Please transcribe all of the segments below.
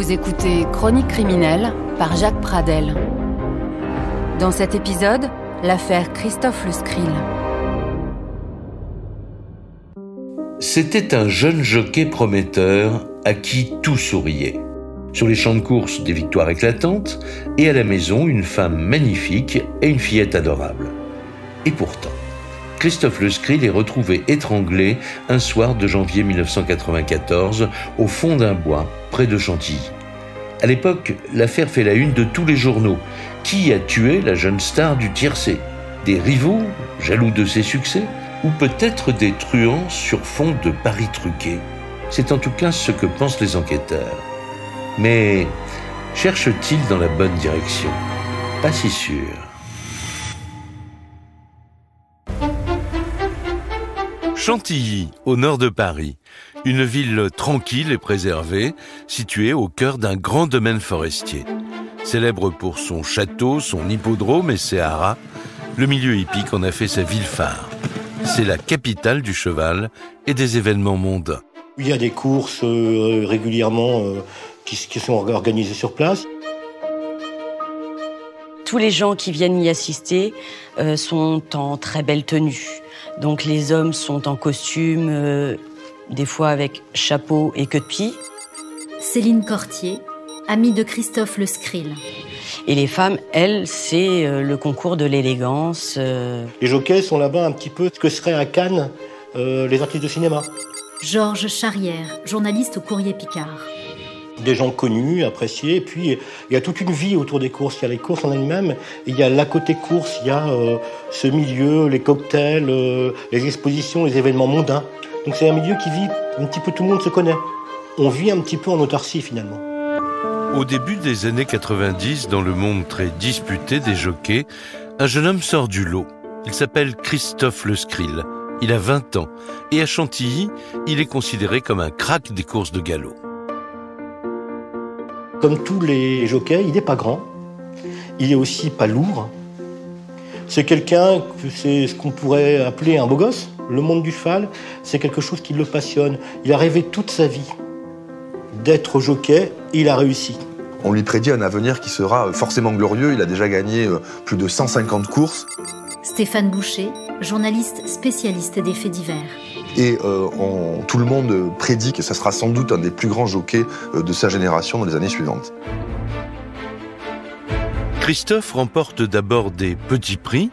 Vous écoutez Chronique criminelle par Jacques Pradel. Dans cet épisode, l'affaire Christophe Le Scrill. C'était un jeune jockey prometteur à qui tout souriait. Sur les champs de course, des victoires éclatantes, et à la maison, une femme magnifique et une fillette adorable. Et pourtant, Christophe Le Scrill est retrouvé étranglé un soir de janvier 1994 au fond d'un bois près de Chantilly. À l'époque, l'affaire fait la une de tous les journaux. Qui a tué la jeune star du tiercé ? Des rivaux, jaloux de ses succès ? Ou peut-être des truands sur fond de paris truqués ? C'est en tout cas ce que pensent les enquêteurs. Mais cherche-t-il dans la bonne direction ? Pas si sûr. Chantilly, au nord de Paris, une ville tranquille et préservée, située au cœur d'un grand domaine forestier. Célèbre pour son château, son hippodrome et ses haras, le milieu hippique en a fait sa ville phare. C'est la capitale du cheval et des événements mondains. Il y a des courses régulièrement qui sont organisées sur place. Tous les gens qui viennent y assister sont en très belle tenue. Donc les hommes sont en costume, des fois avec chapeau et queue de pie. Céline Cortier, amie de Christophe Le Scrill. Et les femmes, elles, c'est le concours de l'élégance. Les jockeys sont là-bas un petit peu ce que seraient à Cannes les artistes de cinéma. Georges Charrière, journaliste au Courrier Picard. Des gens connus, appréciés, et puis il y a toute une vie autour des courses. Il y a les courses en elles-mêmes, et il y a l'à côté course, il y a ce milieu, les cocktails, les expositions, les événements mondains. Donc c'est un milieu qui vit, un petit peu tout le monde se connaît. On vit un petit peu en autarcie finalement. Au début des années 90, dans le monde très disputé des jockeys, un jeune homme sort du lot. Il s'appelle Christophe Le Scrill. Il a 20 ans, et à Chantilly, il est considéré comme un crack des courses de galop. Comme tous les jockeys, il n'est pas grand, il est aussi pas lourd. C'est quelqu'un, c'est ce qu'on pourrait appeler un beau gosse. Le monde du cheval, c'est quelque chose qui le passionne. Il a rêvé toute sa vie d'être jockey, et il a réussi. On lui prédit un avenir qui sera forcément glorieux. Il a déjà gagné plus de 150 courses. Stéphane Boucher, journaliste spécialiste des faits divers. Et tout le monde prédit que ça sera sans doute un des plus grands jockeys de sa génération dans les années suivantes. Christophe remporte d'abord des petits prix,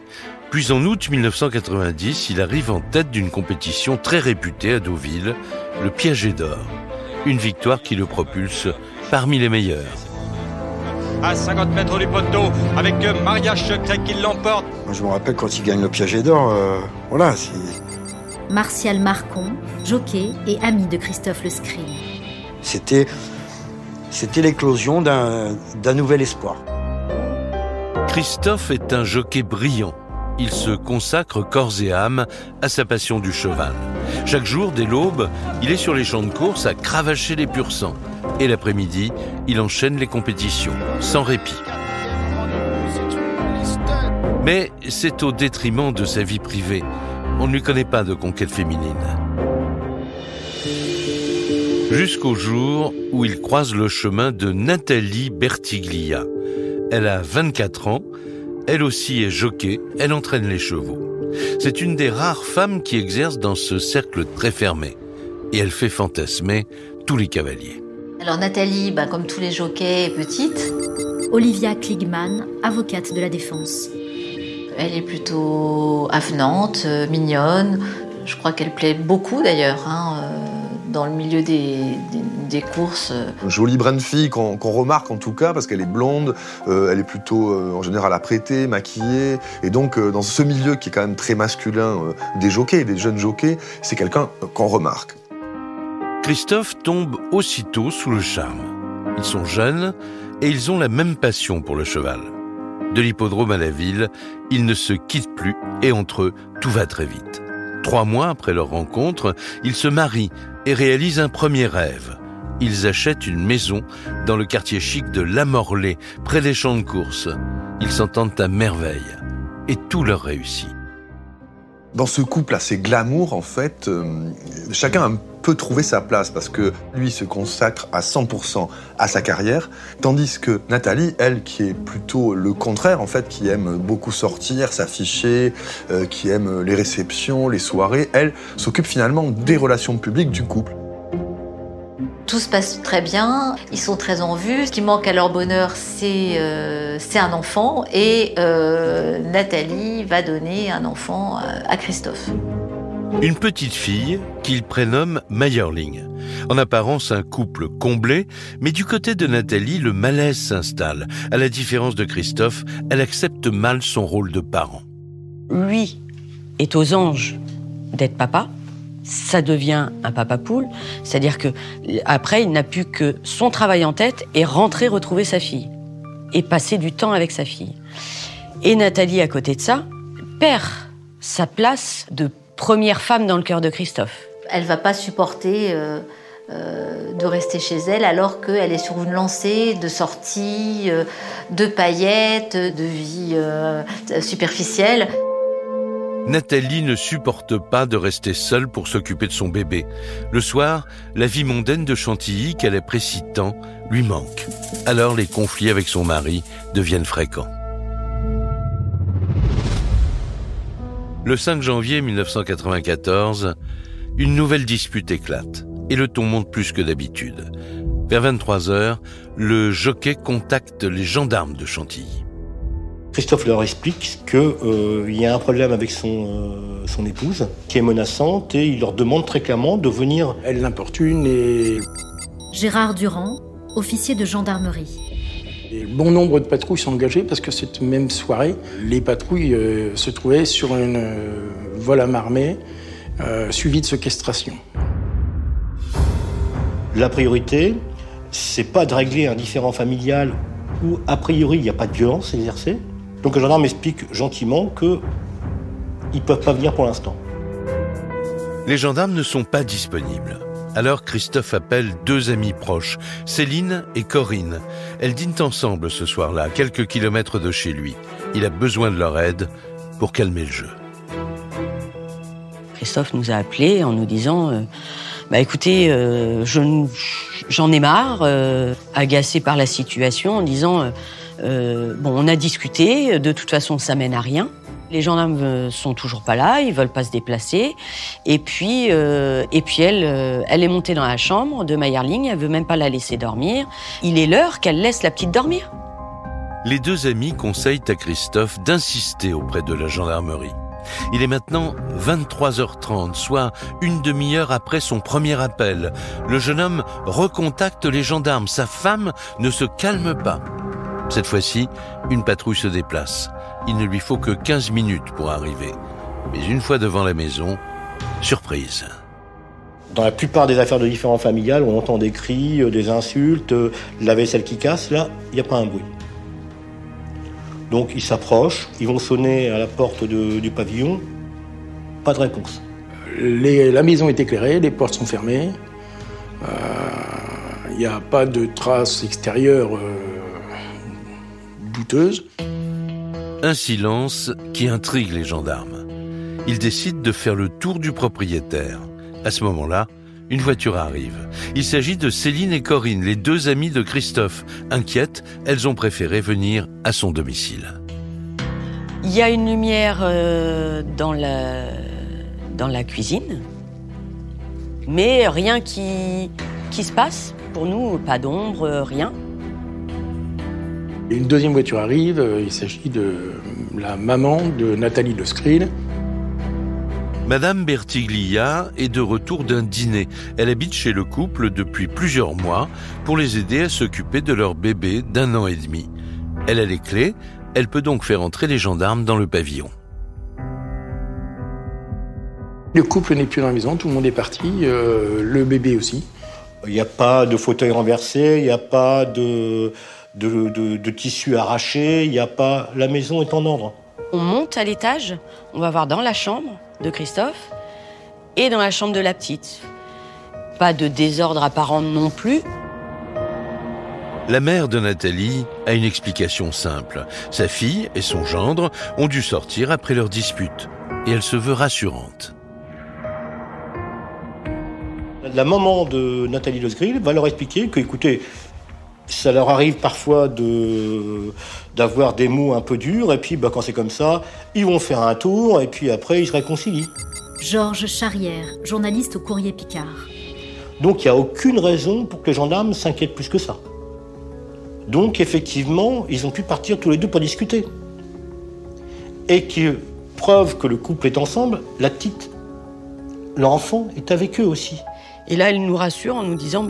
puis en août 1990, il arrive en tête d'une compétition très réputée à Deauville, le Piaget d'Or. Une victoire qui le propulse parmi les meilleurs. À 50 mètres du poteau, avec Maria Checret qui l'emporte. Moi, je me rappelle quand il gagne le Piaget d'Or, voilà, c'est... Martial Marcon, jockey et ami de Christophe Le Scrill. C'était l'éclosion d'un nouvel espoir. Christophe est un jockey brillant. Il se consacre corps et âme à sa passion du cheval. Chaque jour, dès l'aube, il est sur les champs de course à cravacher les pur sang. Et l'après-midi, il enchaîne les compétitions, sans répit. Mais c'est au détriment de sa vie privée. On ne lui connaît pas de conquête féminine. Jusqu'au jour où il croise le chemin de Nathalie Bertiglia. Elle a 24 ans, elle aussi est jockey, elle entraîne les chevaux. C'est une des rares femmes qui exerce dans ce cercle très fermé. Et elle fait fantasmer tous les cavaliers. Alors Nathalie, comme tous les jockeys, est petite. Olivia Kligman, avocate de la défense. Elle est plutôt avenante, mignonne. Je crois qu'elle plaît beaucoup d'ailleurs, dans le milieu des courses. Jolie brune fille qu'on remarque en tout cas parce qu'elle est blonde, elle est plutôt en général apprêtée, maquillée. Et donc dans ce milieu qui est quand même très masculin des jockeys, des jeunes jockeys, c'est quelqu'un qu'on remarque. Christophe tombe aussitôt sous le charme. Ils sont jeunes et ils ont la même passion pour le cheval. De l'hippodrome à la ville, ils ne se quittent plus et entre eux, tout va très vite. 3 mois après leur rencontre, ils se marient et réalisent un premier rêve. Ils achètent une maison dans le quartier chic de Lamorlaye, près des champs de course. Ils s'entendent à merveille et tout leur réussit. Dans ce couple assez glamour, en fait, chacun a un peu trouvé sa place parce que lui se consacre à 100% à sa carrière, tandis que Nathalie, elle, qui est plutôt le contraire, en fait, qui aime beaucoup sortir, s'afficher, qui aime les réceptions, les soirées, elle s'occupe finalement des relations publiques du couple. Tout se passe très bien, ils sont très en vue. Ce qui manque à leur bonheur, c'est un enfant. Et Nathalie va donner un enfant à Christophe. Une petite fille qu'il prénomme Mayerling. En apparence, un couple comblé, mais du côté de Nathalie, le malaise s'installe. À la différence de Christophe, elle accepte mal son rôle de parent. Lui est aux anges d'être papa. Ça devient un papa poule, c'est-à-dire que après, il n'a plus que son travail en tête et rentrer retrouver sa fille et passer du temps avec sa fille. Et Nathalie, à côté de ça, perd sa place de première femme dans le cœur de Christophe. Elle va pas supporter de rester chez elle alors qu'elle est sur une lancée de sorties, de paillettes, de vie superficielle. Nathalie ne supporte pas de rester seule pour s'occuper de son bébé. Le soir, la vie mondaine de Chantilly, qu'elle apprécie tant, lui manque. Alors les conflits avec son mari deviennent fréquents. Le 5 janvier 1994, une nouvelle dispute éclate et le ton monte plus que d'habitude. Vers 23h, le jockey contacte les gendarmes de Chantilly. Christophe leur explique qu'il y a un problème avec son épouse qui est menaçante et il leur demande très clairement de venir. Elle l'importune et... Gérard Durand, officier de gendarmerie. Et bon nombre de patrouilles sont engagées parce que cette même soirée, les patrouilles se trouvaient sur une vol à marmée suivie de séquestration. La priorité, c'est pas de régler un différend familial où, a priori, il n'y a pas de violence exercée. Donc le gendarme explique gentiment qu'ils ne peuvent pas venir pour l'instant. Les gendarmes ne sont pas disponibles. Alors Christophe appelle deux amies proches, Céline et Corinne. Elles dînent ensemble ce soir-là, à quelques kilomètres de chez lui. Il a besoin de leur aide pour calmer le jeu. Christophe nous a appelés en nous disant écoutez, j'en ai marre, agacé par la situation, en disant on a discuté, de toute façon ça mène à rien. Les gendarmes sont toujours pas là, ils veulent pas se déplacer. Et puis elle est montée dans la chambre de Mayerling, elle veut même pas la laisser dormir. Il est l'heure qu'elle laisse la petite dormir. Les deux amis conseillent à Christophe d'insister auprès de la gendarmerie. Il est maintenant 23h30, soit une demi-heure après son premier appel. Le jeune homme recontacte les gendarmes. Sa femme ne se calme pas. Cette fois-ci, une patrouille se déplace. Il ne lui faut que 15 minutes pour arriver. Mais une fois devant la maison, surprise. Dans la plupart des affaires de différends familiales, on entend des cris, des insultes, la vaisselle qui casse. Là, il n'y a pas un bruit. Donc ils s'approchent, ils vont sonner à la porte du pavillon. Pas de réponse. La maison est éclairée, les portes sont fermées. Il n'y a pas de traces extérieures douteuses. Un silence qui intrigue les gendarmes. Ils décident de faire le tour du propriétaire. À ce moment-là, une voiture arrive. Il s'agit de Céline et Corinne, les deux amies de Christophe. Inquiètes, elles ont préféré venir à son domicile. Il y a une lumière dans la cuisine, mais rien qui se passe. Pour nous, pas d'ombre, rien. Une deuxième voiture arrive, il s'agit de la maman de Nathalie Le Screen. Madame Bertiglia est de retour d'un dîner. Elle habite chez le couple depuis plusieurs mois pour les aider à s'occuper de leur bébé d'1 an et demi. Elle a les clés, elle peut donc faire entrer les gendarmes dans le pavillon. Le couple n'est plus dans la maison, tout le monde est parti, le bébé aussi. Il n'y a pas de fauteuil renversé, il n'y a pas de tissu arraché, il n'y a pas... La maison est en ordre. On monte à l'étage, on va voir dans la chambre de Christophe et dans la chambre de la petite. Pas de désordre apparent non plus. La mère de Nathalie a une explication simple. Sa fille et son gendre ont dû sortir après leur dispute. et elle se veut rassurante. La maman de Nathalie Lesgrill va leur expliquer que, écoutez, ça leur arrive parfois d'avoir des mots un peu durs, et puis quand c'est comme ça, ils vont faire un tour, et puis après, ils se réconcilient. Georges Charrière, journaliste au Courrier Picard. Donc il n'y a aucune raison pour que les gendarmes s'inquiètent plus que ça. Donc effectivement, ils ont pu partir tous les deux pour discuter. Et qui preuve que le couple est ensemble, l'enfant est avec eux aussi. Et là, elle nous rassure en nous disant...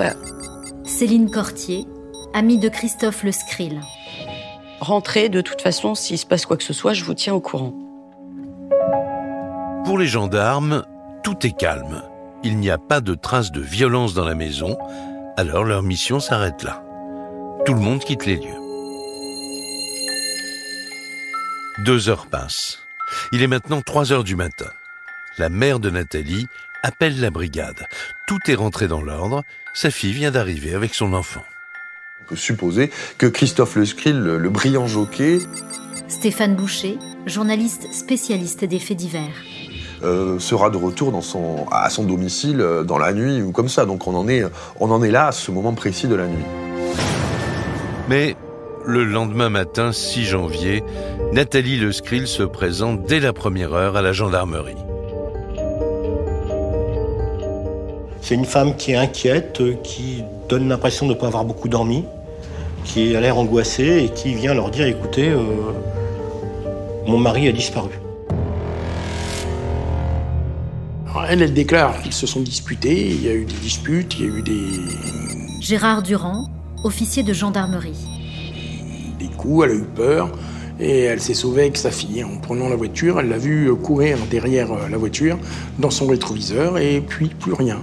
Céline Cortier, amie de Christophe Lesgrill. Rentrez, de toute façon, s'il se passe quoi que ce soit, je vous tiens au courant. Pour les gendarmes, tout est calme. Il n'y a pas de traces de violence dans la maison, alors leur mission s'arrête là. Tout le monde quitte les lieux. 2 heures passent. Il est maintenant 3 heures du matin. La mère de Nathalie appelle la brigade. Tout est rentré dans l'ordre. Sa fille vient d'arriver avec son enfant. On peut supposer que Christophe Lesgrill, le brillant jockey... Stéphane Boucher, journaliste spécialiste des faits divers. Sera de retour à son domicile dans la nuit ou comme ça. Donc on en est là à ce moment précis de la nuit. Mais le lendemain matin, 6 janvier, Nathalie Lesgrill se présente dès la première heure à la gendarmerie. C'est une femme qui est inquiète, qui donne l'impression de ne pas avoir beaucoup dormi, qui a l'air angoissée et qui vient leur dire « Écoutez, mon mari a disparu ». Elle déclare qu'ils se sont disputés, il y a eu des disputes, il y a eu des... Gérard Durand, officier de gendarmerie. Des coups, elle a eu peur et elle s'est sauvée avec sa fille. En prenant la voiture, elle l'a vue courir derrière la voiture, dans son rétroviseur, et puis plus rien.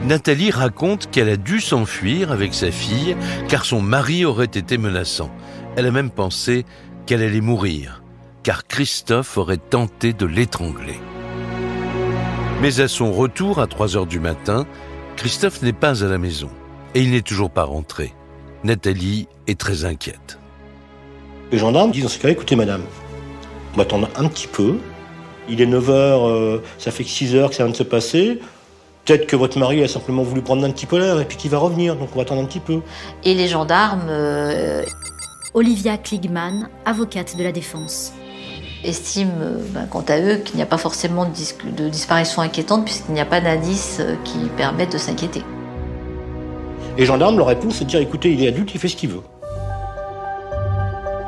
Nathalie raconte qu'elle a dû s'enfuir avec sa fille car son mari aurait été menaçant. Elle a même pensé qu'elle allait mourir, car Christophe aurait tenté de l'étrangler. Mais à son retour à 3 heures du matin, Christophe n'est pas à la maison et il n'est toujours pas rentré. Nathalie est très inquiète. Les gendarmes disent dans ce cas, écoutez madame, on va attendre un petit peu. Il est 9 heures, ça fait que 6 heures que ça vient de se passer. Peut-être que votre mari a simplement voulu prendre un petit peu l'air et puis qu'il va revenir, donc on va attendre un petit peu. Et les gendarmes... Olivia Kligman, avocate de la défense. Estiment, quant à eux, qu'il n'y a pas forcément de disparition inquiétante puisqu'il n'y a pas d'indices qui permettent de s'inquiéter. Les gendarmes, leur réponse, c'est de dire, écoutez, il est adulte, il fait ce qu'il veut.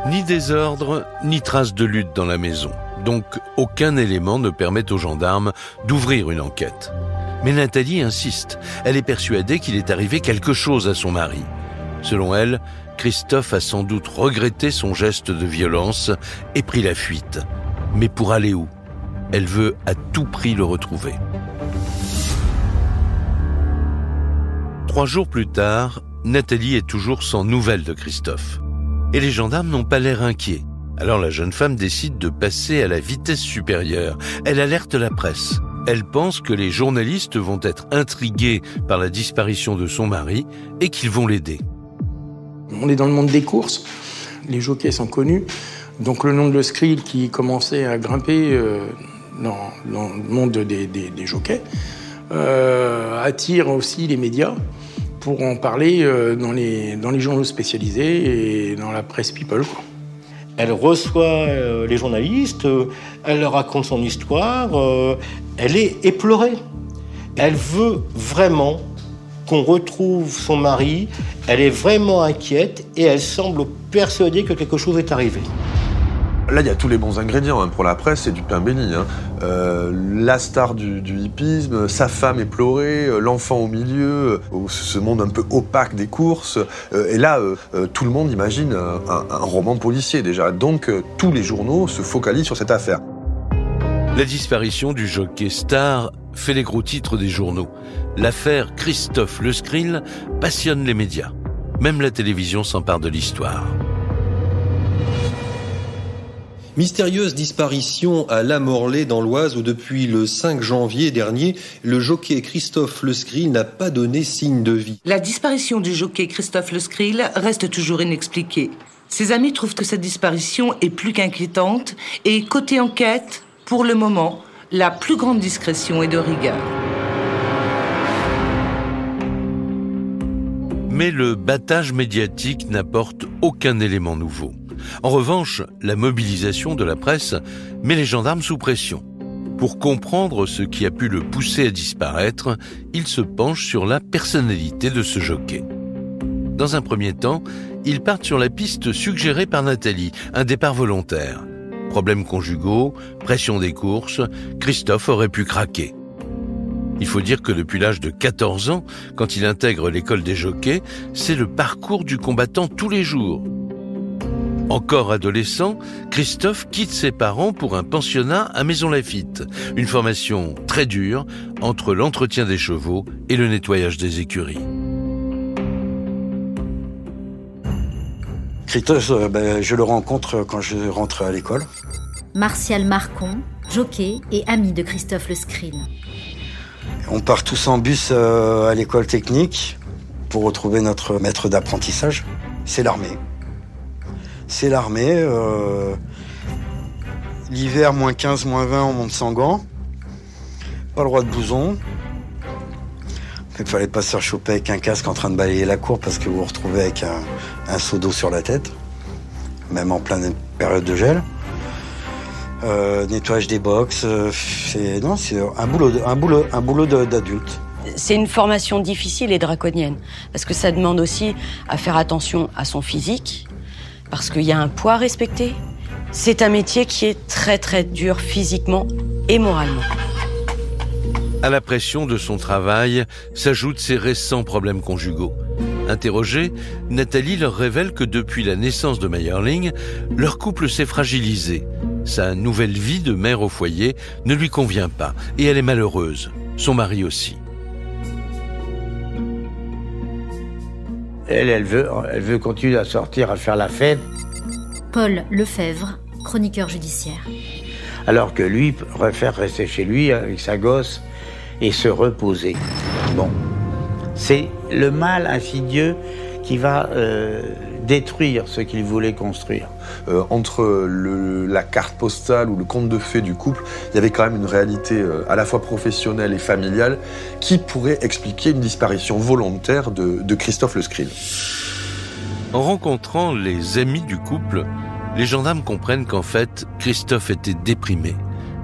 Ni désordre, ni trace de lutte dans la maison. Donc, aucun élément ne permet aux gendarmes d'ouvrir une enquête. Mais Nathalie insiste. Elle est persuadée qu'il est arrivé quelque chose à son mari. Selon elle, Christophe a sans doute regretté son geste de violence et pris la fuite. Mais pour aller où? Elle veut à tout prix le retrouver. 3 jours plus tard, Nathalie est toujours sans nouvelles de Christophe. Et les gendarmes n'ont pas l'air inquiets. Alors la jeune femme décide de passer à la vitesse supérieure. Elle alerte la presse. Elle pense que les journalistes vont être intrigués par la disparition de son mari et qu'ils vont l'aider. On est dans le monde des courses, les jockeys sont connus, donc le nom de Lesgrill qui commençait à grimper dans le monde des jockeys attire aussi les médias pour en parler dans les journaux spécialisés et dans la presse people, quoi. Elle reçoit les journalistes, elle leur raconte son histoire, elle est éplorée. Elle veut vraiment qu'on retrouve son mari, elle est vraiment inquiète et elle semble persuadée que quelque chose est arrivé. Là, il y a tous les bons ingrédients pour la presse, c'est du pain béni. La star du hippisme, sa femme éplorée, l'enfant au milieu, ce monde un peu opaque des courses. Et là, tout le monde imagine un roman policier déjà. Donc, tous les journaux se focalisent sur cette affaire. La disparition du jockey star fait les gros titres des journaux. L'affaire Christophe Lesgrill passionne les médias. Même la télévision s'empare de l'histoire. Mystérieuse disparition à La Morlaix dans l'Oise où depuis le 5 janvier dernier, le jockey Christophe Lesgrill n'a pas donné signe de vie. La disparition du jockey Christophe Lesgrill reste toujours inexpliquée. Ses amis trouvent que cette disparition est plus qu'inquiétante et côté enquête, pour le moment, la plus grande discrétion est de rigueur. Mais le battage médiatique n'apporte aucun élément nouveau. En revanche, la mobilisation de la presse met les gendarmes sous pression. Pour comprendre ce qui a pu le pousser à disparaître, ils se penchent sur la personnalité de ce jockey. Dans un premier temps, ils partent sur la piste suggérée par Nathalie, un départ volontaire. Problèmes conjugaux, pression des courses, Christophe aurait pu craquer. Il faut dire que depuis l'âge de 14 ans, quand il intègre l'école des jockeys, c'est le parcours du combattant tous les jours. Encore adolescent, Christophe quitte ses parents pour un pensionnat à Maisons-Laffitte, une formation très dure entre l'entretien des chevaux et le nettoyage des écuries. Christophe, je le rencontre quand je rentre à l'école. Martial Marcon, jockey et ami de Christophe Le Scrill. On part tous en bus à l'école technique pour retrouver notre maître d'apprentissage. C'est l'armée. C'est l'armée. L'hiver, moins 15, moins 20, on monte sans gants. Pas le droit de blouson. Il ne fallait pas se faire choper avec un casque en train de balayer la cour parce que vous vous retrouvez avec un seau d'eau sur la tête, même en pleine période de gel. Nettoyage des box, c'est un boulot d'adulte. C'est une formation difficile et draconienne, parce que ça demande aussi à faire attention à son physique, parce qu'il y a un poids à respecter. C'est un métier qui est très très dur physiquement et moralement. À la pression de son travail s'ajoutent ses récents problèmes conjugaux. Interrogée, Nathalie leur révèle que depuis la naissance de Mayerling, leur couple s'est fragilisé. Sa nouvelle vie de mère au foyer ne lui convient pas et elle est malheureuse. Son mari aussi. Elle veut continuer à sortir, à faire la fête. Paul Lefebvre, chroniqueur judiciaire. Alors que lui préfère rester chez lui avec sa gosse et se reposer. Bon, c'est le mal insidieux qui va détruire ce qu'il voulait construire. Entre la carte postale ou le conte de fées du couple, il y avait quand même une réalité à la fois professionnelle et familiale qui pourrait expliquer une disparition volontaire de Christophe Le Scrill. En rencontrant les amis du couple, les gendarmes comprennent qu'en fait, Christophe était déprimé.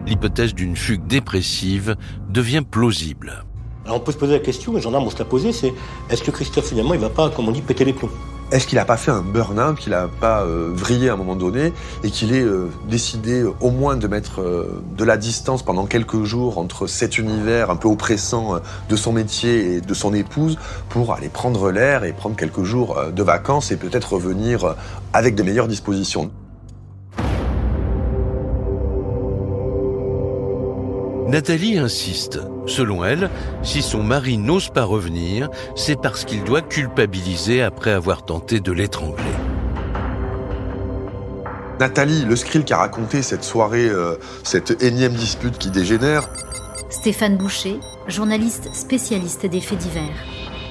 L'hypothèse d'une fugue dépressive devient plausible. Alors on peut se poser la question, les gendarmes vont se la poser, c'est est-ce que Christophe finalement il va pas, comme on dit, péter les plombs? Est-ce qu'il n'a pas fait un burn-out, qu'il n'a pas vrillé à un moment donné et qu'il ait décidé au moins de mettre de la distance pendant quelques jours entre cet univers un peu oppressant de son métier et de son épouse pour aller prendre l'air et prendre quelques jours de vacances et peut-être revenir avec de meilleures dispositions? Nathalie insiste. Selon elle, si son mari n'ose pas revenir, c'est parce qu'il doit culpabiliser après avoir tenté de l'étrangler. Nathalie, Le Scrill qui a raconté cette soirée, cette énième dispute qui dégénère. Stéphane Boucher, journaliste spécialiste des faits divers.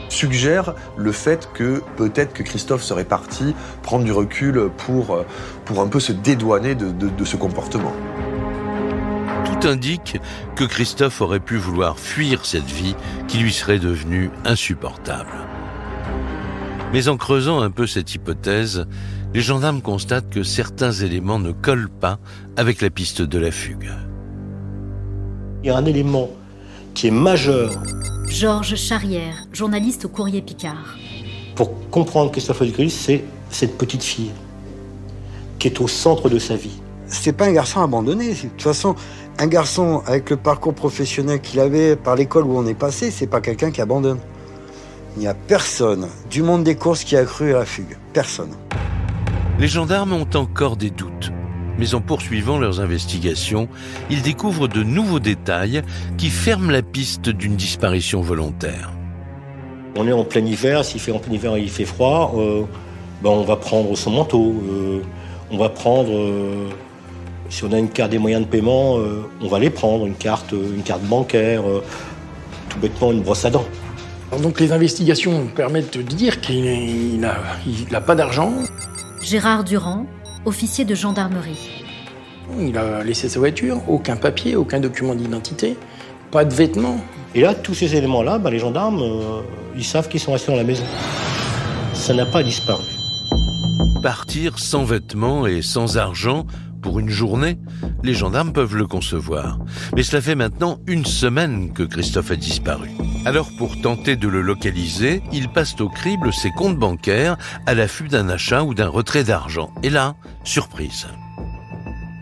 Suggère le fait que peut-être que Christophe serait parti prendre du recul pour un peu se dédouaner de ce comportement. Tout indique que Christophe aurait pu vouloir fuir cette vie qui lui serait devenue insupportable. Mais en creusant un peu cette hypothèse, les gendarmes constatent que certains éléments ne collent pas avec la piste de la fugue. Il y a un élément qui est majeur. Georges Charrière, journaliste au Courrier Picard. Pour comprendre Christophe Le Scrill, c'est cette petite fille qui est au centre de sa vie. C'était pas un garçon abandonné. De toute façon, un garçon avec le parcours professionnel qu'il avait par l'école où on est passé, c'est pas quelqu'un qui abandonne. Il n'y a personne du monde des courses qui a cru à la fugue. Personne. Les gendarmes ont encore des doutes. Mais en poursuivant leurs investigations, ils découvrent de nouveaux détails qui ferment la piste d'une disparition volontaire. On est en plein hiver, en plein hiver il fait froid, on va prendre son manteau, on va prendre, si on a une carte des moyens de paiement, on va les prendre, une carte bancaire, tout bêtement une brosse à dents. Donc les investigations permettent de dire qu'il n'a pas d'argent. Gérard Durand, officier de gendarmerie. Il a laissé sa voiture, aucun papier, aucun document d'identité, pas de vêtements. Et là, tous ces éléments-là, les gendarmes, ils savent qu'ils sont restés dans la maison. Ça n'a pas disparu. Partir sans vêtements et sans argent pour une journée, les gendarmes peuvent le concevoir. Mais cela fait maintenant 1 semaine que Christophe a disparu. Alors pour tenter de le localiser, ils passent au crible ses comptes bancaires à l'affût d'un achat ou d'un retrait d'argent. Et là, surprise.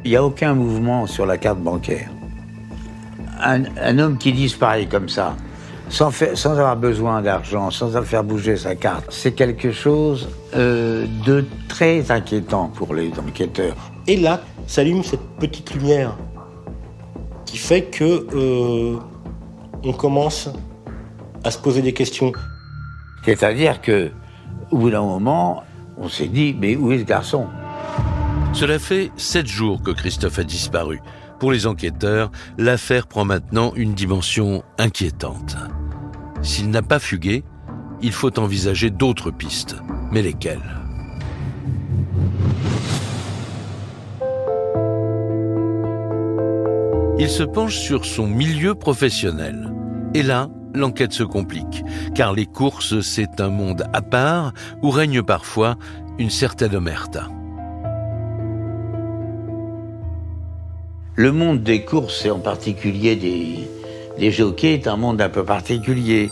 Il n'y a aucun mouvement sur la carte bancaire. Un homme qui disparaît comme ça, sans avoir besoin d'argent, sans faire bouger sa carte, c'est quelque chose de très inquiétant pour les enquêteurs. Et là, s'allume cette petite lumière qui fait que on commence à se poser des questions. C'est-à-dire que, au bout d'un moment, on s'est dit, mais où est ce garçon ? Cela fait 7 jours que Christophe a disparu. Pour les enquêteurs, l'affaire prend maintenant une dimension inquiétante. S'il n'a pas fugué, il faut envisager d'autres pistes. Mais lesquelles ? Il se penche sur son milieu professionnel. Et là, l'enquête se complique, car les courses, c'est un monde à part où règne parfois une certaine omerta. Le monde des courses, et en particulier des jockeys, est un monde un peu particulier.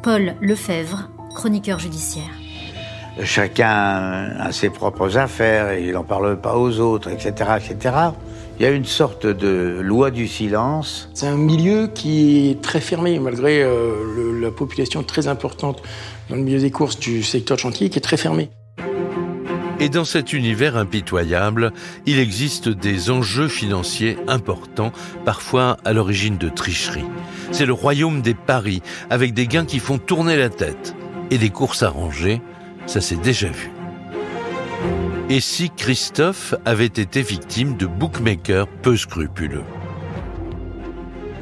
Paul Lefebvre, chroniqueur judiciaire. Chacun a ses propres affaires et il n'en parle pas aux autres, etc., etc. Il y a une sorte de loi du silence. C'est un milieu qui est très fermé, malgré la population très importante dans le milieu des courses du secteur de chantier, qui est très fermé. Et dans cet univers impitoyable, il existe des enjeux financiers importants, parfois à l'origine de tricheries. C'est le royaume des paris, avec des gains qui font tourner la tête. Et des courses arrangées, ça s'est déjà vu. Et si Christophe avait été victime de bookmakers peu scrupuleux ?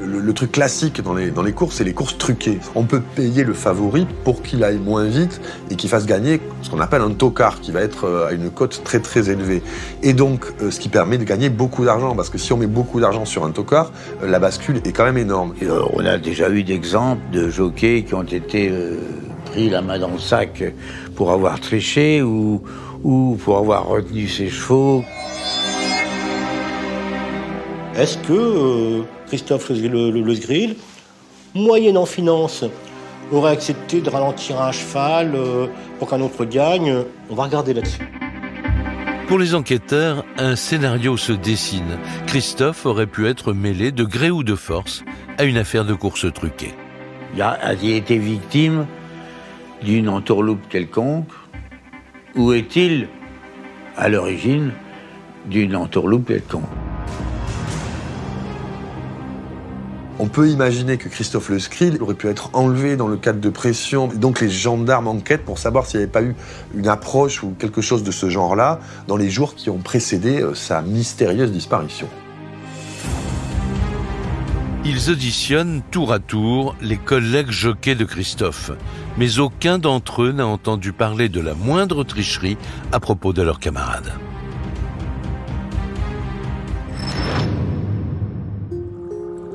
Le truc classique dans les courses, c'est les courses truquées. On peut payer le favori pour qu'il aille moins vite et qu'il fasse gagner ce qu'on appelle un tocard, qui va être à une cote très très élevée. Et donc, ce qui permet de gagner beaucoup d'argent, parce que si on met beaucoup d'argent sur un tocard, la bascule est quand même énorme. Et on a déjà eu d'exemples de jockeys qui ont été pris la main dans le sac pour avoir triché ou pour avoir retenu ses chevaux. Est-ce que Christophe Le Sgril, moyennant finance, aurait accepté de ralentir un cheval pour qu'un autre gagne? On va regarder là-dessus. Pour les enquêteurs, un scénario se dessine. Christophe aurait pu être mêlé de gré ou de force à une affaire de course truquée. A-t-il été victime d'une entourloupe quelconque? Ou est-il à l'origine d'une entourloupe quelconque? On peut imaginer que Christophe Le Sgril aurait pu être enlevé dans le cadre de pression. Donc les gendarmes enquêtent pour savoir s'il n'y avait pas eu une approche ou quelque chose de ce genre-là dans les jours qui ont précédé sa mystérieuse disparition. Ils auditionnent tour à tour les collègues jockeys de Christophe, mais aucun d'entre eux n'a entendu parler de la moindre tricherie à propos de leurs camarades.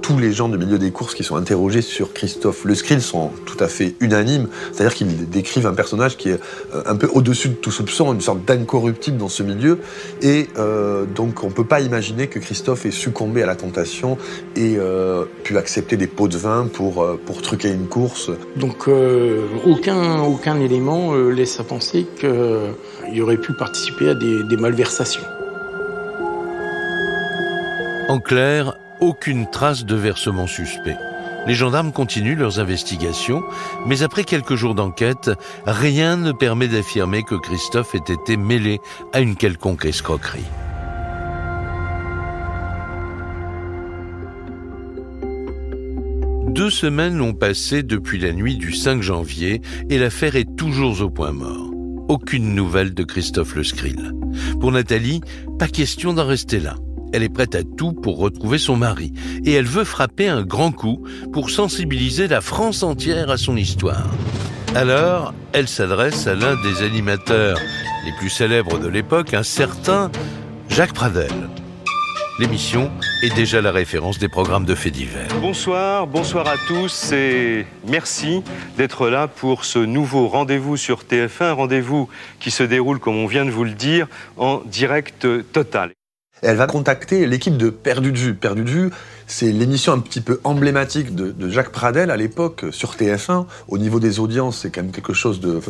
Tous les gens du milieu des courses qui sont interrogés sur Christophe Le Sgril sont tout à fait unanimes, c'est-à-dire qu'ils décrivent un personnage qui est un peu au-dessus de tout soupçon, une sorte d'incorruptible dans ce milieu, et donc on ne peut pas imaginer que Christophe ait succombé à la tentation et pu accepter des pots de vin pour truquer une course. Donc aucun élément laisse à penser qu'il aurait pu participer à des malversations. En clair, aucune trace de versement suspect. Les gendarmes continuent leurs investigations, mais après quelques jours d'enquête, rien ne permet d'affirmer que Christophe ait été mêlé à une quelconque escroquerie. Deux semaines ont passé depuis la nuit du 5 janvier et l'affaire est toujours au point mort. Aucune nouvelle de Christophe Le Sgril. Pour Nathalie, pas question d'en rester là. Elle est prête à tout pour retrouver son mari. Et elle veut frapper un grand coup pour sensibiliser la France entière à son histoire. Alors, elle s'adresse à l'un des animateurs les plus célèbres de l'époque, un certain Jacques Pradel. L'émission est déjà la référence des programmes de faits divers. Bonsoir à tous et merci d'être là pour ce nouveau rendez-vous sur TF1, rendez-vous qui se déroule, comme on vient de vous le dire, en direct total. Elle va contacter l'équipe de Perdu de vue. Perdu de vue, c'est l'émission un petit peu emblématique de Jacques Pradel à l'époque sur TF1. Au niveau des audiences, c'est quand même quelque chose de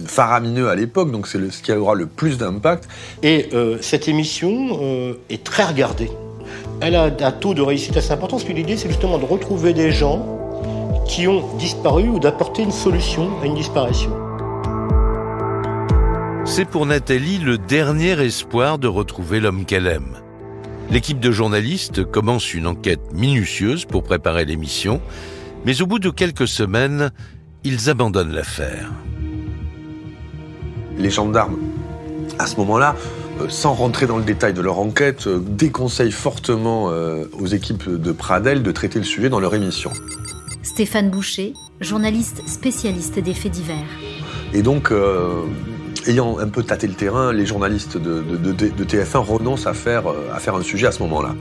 faramineux à l'époque, donc c'est ce qui aura le plus d'impact. Et cette émission est très regardée. Elle a un taux de réussite assez important, parce que l'idée, c'est justement de retrouver des gens qui ont disparu ou d'apporter une solution à une disparition. C'est pour Nathalie le dernier espoir de retrouver l'homme qu'elle aime. L'équipe de journalistes commence une enquête minutieuse pour préparer l'émission, mais au bout de quelques semaines, ils abandonnent l'affaire. Les gendarmes, à ce moment-là, sans rentrer dans le détail de leur enquête, déconseillent fortement aux équipes de Pradel de traiter le sujet dans leur émission. Stéphane Boucher, journaliste spécialiste des faits divers. Et donc, ayant un peu tâté le terrain, les journalistes de TF1 renoncent à faire un sujet à ce moment-là.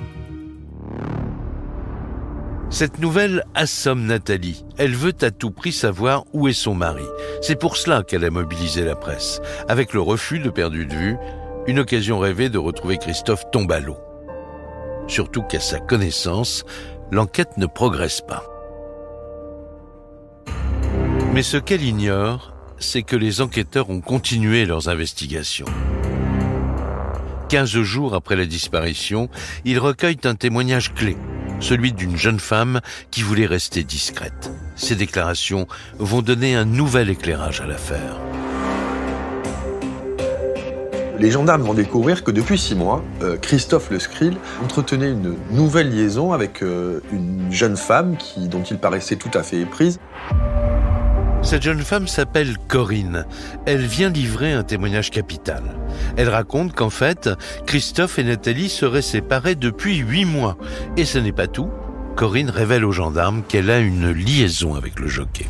Cette nouvelle assomme Nathalie. Elle veut à tout prix savoir où est son mari. C'est pour cela qu'elle a mobilisé la presse. Avec le refus de Perdu de vue, une occasion rêvée de retrouver Christophe tombe à l'eau. Surtout qu'à sa connaissance, l'enquête ne progresse pas. Mais ce qu'elle ignore, c'est que les enquêteurs ont continué leurs investigations. 15 jours après la disparition, ils recueillent un témoignage clé, celui d'une jeune femme qui voulait rester discrète. Ces déclarations vont donner un nouvel éclairage à l'affaire. Les gendarmes vont découvrir que depuis 6 mois, Christophe Le Scrill entretenait une nouvelle liaison avec une jeune femme dont il paraissait tout à fait éprise. Cette jeune femme s'appelle Corinne. Elle vient livrer un témoignage capital. Elle raconte qu'en fait, Christophe et Nathalie seraient séparés depuis 8 mois. Et ce n'est pas tout. Corinne révèle aux gendarmes qu'elle a une liaison avec le jockey.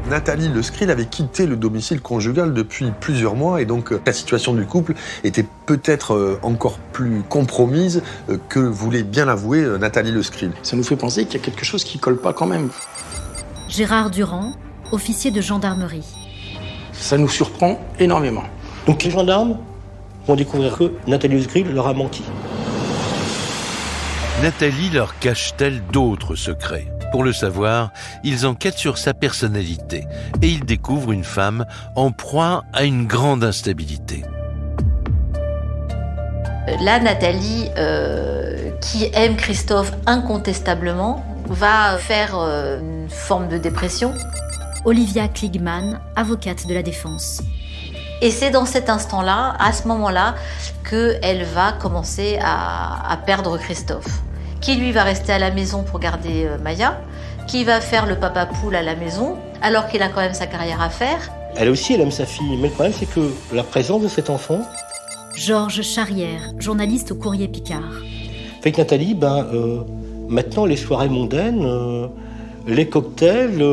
Nathalie Le Scrill avait quitté le domicile conjugal depuis plusieurs mois et donc la situation du couple était peut-être encore plus compromise que voulait bien l'avouer Nathalie Le Scrill. Ça nous fait penser qu'il y a quelque chose qui colle pas quand même. Gérard Durand, officier de gendarmerie. Ça nous surprend énormément. Donc les gendarmes vont découvrir que Nathalie Le Scrill leur a menti. Nathalie leur cache-t-elle d'autres secrets ? Pour le savoir, ils enquêtent sur sa personnalité et ils découvrent une femme en proie à une grande instabilité. Là, Nathalie, qui aime Christophe incontestablement, va faire une forme de dépression. Olivia Kligman, avocate de la défense. Et c'est dans cet instant-là, à ce moment-là, qu'elle va commencer à perdre Christophe. Qui lui va rester à la maison pour garder Maya, qui va faire le papa poule à la maison, alors qu'il a quand même sa carrière à faire. Elle aussi, elle aime sa fille, mais le problème c'est que la présence de cet enfant... Georges Charrière, journaliste au Courrier Picard. Fait que Nathalie, maintenant les soirées mondaines, les cocktails,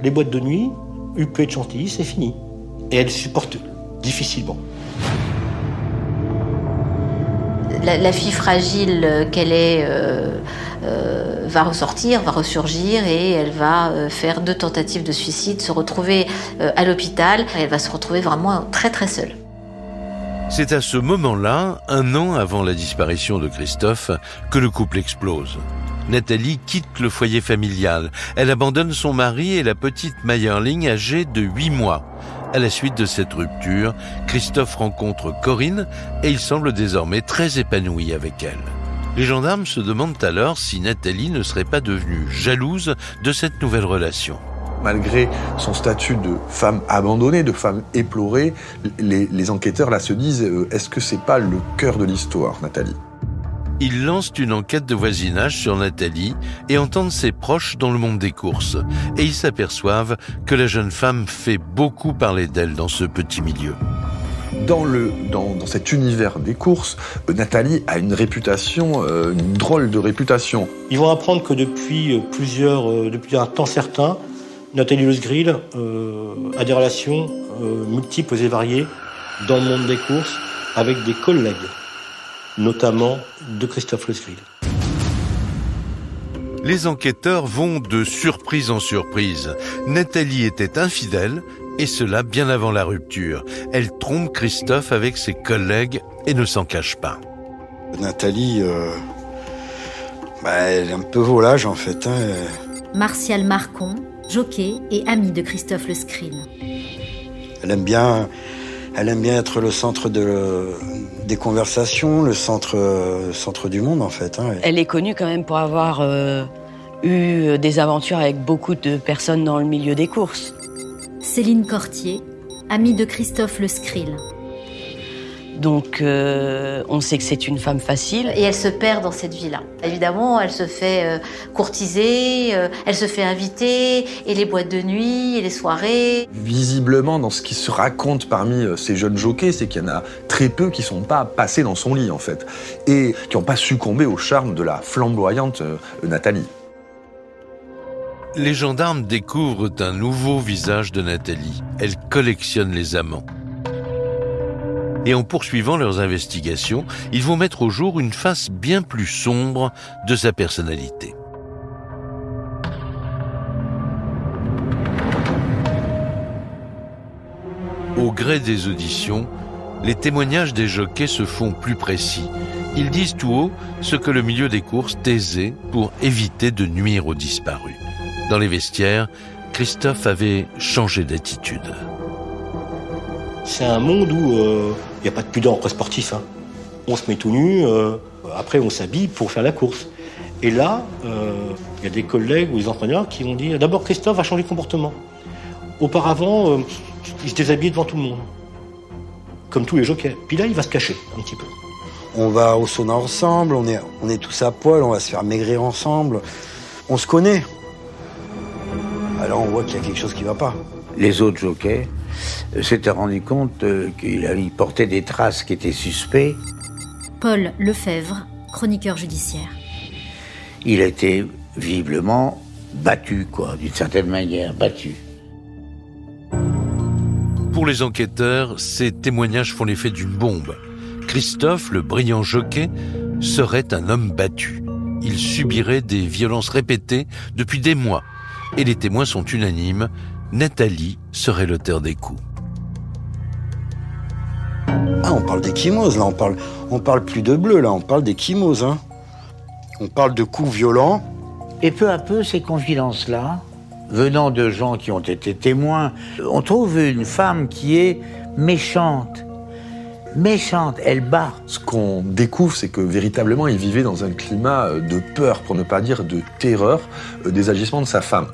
les boîtes de nuit, UP de Chantilly, c'est fini. Et elle supporte difficilement. La fille fragile qu'elle est va ressortir, va ressurgir et elle va faire 2 tentatives de suicide, se retrouver à l'hôpital et elle va se retrouver vraiment très très seule. C'est à ce moment-là, 1 an avant la disparition de Christophe, que le couple explose. Nathalie quitte le foyer familial. Elle abandonne son mari et la petite Mayerling âgée de 8 mois. À la suite de cette rupture, Christophe rencontre Corinne et il semble désormais très épanoui avec elle. Les gendarmes se demandent alors si Nathalie ne serait pas devenue jalouse de cette nouvelle relation. Malgré son statut de femme abandonnée, de femme éplorée, les enquêteurs là se disent est-ce que c'est pas le cœur de l'histoire, Nathalie ? Ils lancent une enquête de voisinage sur Nathalie et entendent ses proches dans le monde des courses. Et ils s'aperçoivent que la jeune femme fait beaucoup parler d'elle dans ce petit milieu. Dans cet univers des courses, Nathalie a une réputation, une drôle de réputation. Ils vont apprendre que depuis un temps certain, Nathalie Lesgrill a des relations multiples et variées dans le monde des courses avec des collègues, notamment de Christophe Lesgrill. Les enquêteurs vont de surprise en surprise. Nathalie était infidèle, et cela bien avant la rupture. Elle trompe Christophe avec ses collègues et ne s'en cache pas. Nathalie, elle est un peu volage en fait. Martial Marcon, jockey et ami de Christophe Lesgrill. Elle aime bien être le centre des conversations, le centre du monde en fait. Elle est connue quand même pour avoir eu des aventures avec beaucoup de personnes dans le milieu des courses. Céline Cortier, amie de Christophe Lesgrill. Donc on sait que c'est une femme facile. Et elle se perd dans cette vie-là. Évidemment, elle se fait courtiser, elle se fait inviter, et les boîtes de nuit, et les soirées. Visiblement, dans ce qui se raconte parmi ces jeunes jockeys, c'est qu'il y en a très peu qui ne sont pas passés dans son lit, en fait, et qui n'ont pas succombé au charme de la flamboyante Nathalie. Les gendarmes découvrent un nouveau visage de Nathalie. Elle collectionne les amants. Et en poursuivant leurs investigations, ils vont mettre au jour une face bien plus sombre de sa personnalité. Au gré des auditions, les témoignages des jockeys se font plus précis. Ils disent tout haut ce que le milieu des courses taisait pour éviter de nuire aux disparus. Dans les vestiaires, Christophe avait changé d'attitude. C'est un monde où il n'y a pas de pudeur entre sportifs. On se met tout nu, après on s'habille pour faire la course. Et là, il y a des collègues ou des entraîneurs qui vont dire d'abord Christophe a changé de comportement. Auparavant, il se déshabillait devant tout le monde, comme tous les jockeys. Puis là, il va se cacher un petit peu. On va au sauna ensemble, on est tous à poil, on va se faire maigrir ensemble. On se connaît. Alors on voit qu'il y a quelque chose qui ne va pas. Les autres jockeys s'étaient rendus compte qu'il portait des traces qui étaient suspectes. Paul Lefebvre, chroniqueur judiciaire. Il a été visiblement battu, d'une certaine manière, battu. Pour les enquêteurs, ces témoignages font l'effet d'une bombe. Christophe, le brillant jockey, serait un homme battu. Il subirait des violences répétées depuis des mois. Et les témoins sont unanimes, Nathalie serait l'auteur des coups. Ah, on parle d'échymose, là, on parle plus de bleu, là, on parle d'échymose, On parle de coups violents. Et peu à peu, ces confidences-là, venant de gens qui ont été témoins, on trouve une femme qui est méchante. Méchante, elle bat. Ce qu'on découvre, c'est que véritablement, il vivait dans un climat de peur, pour ne pas dire de terreur, des agissements de sa femme.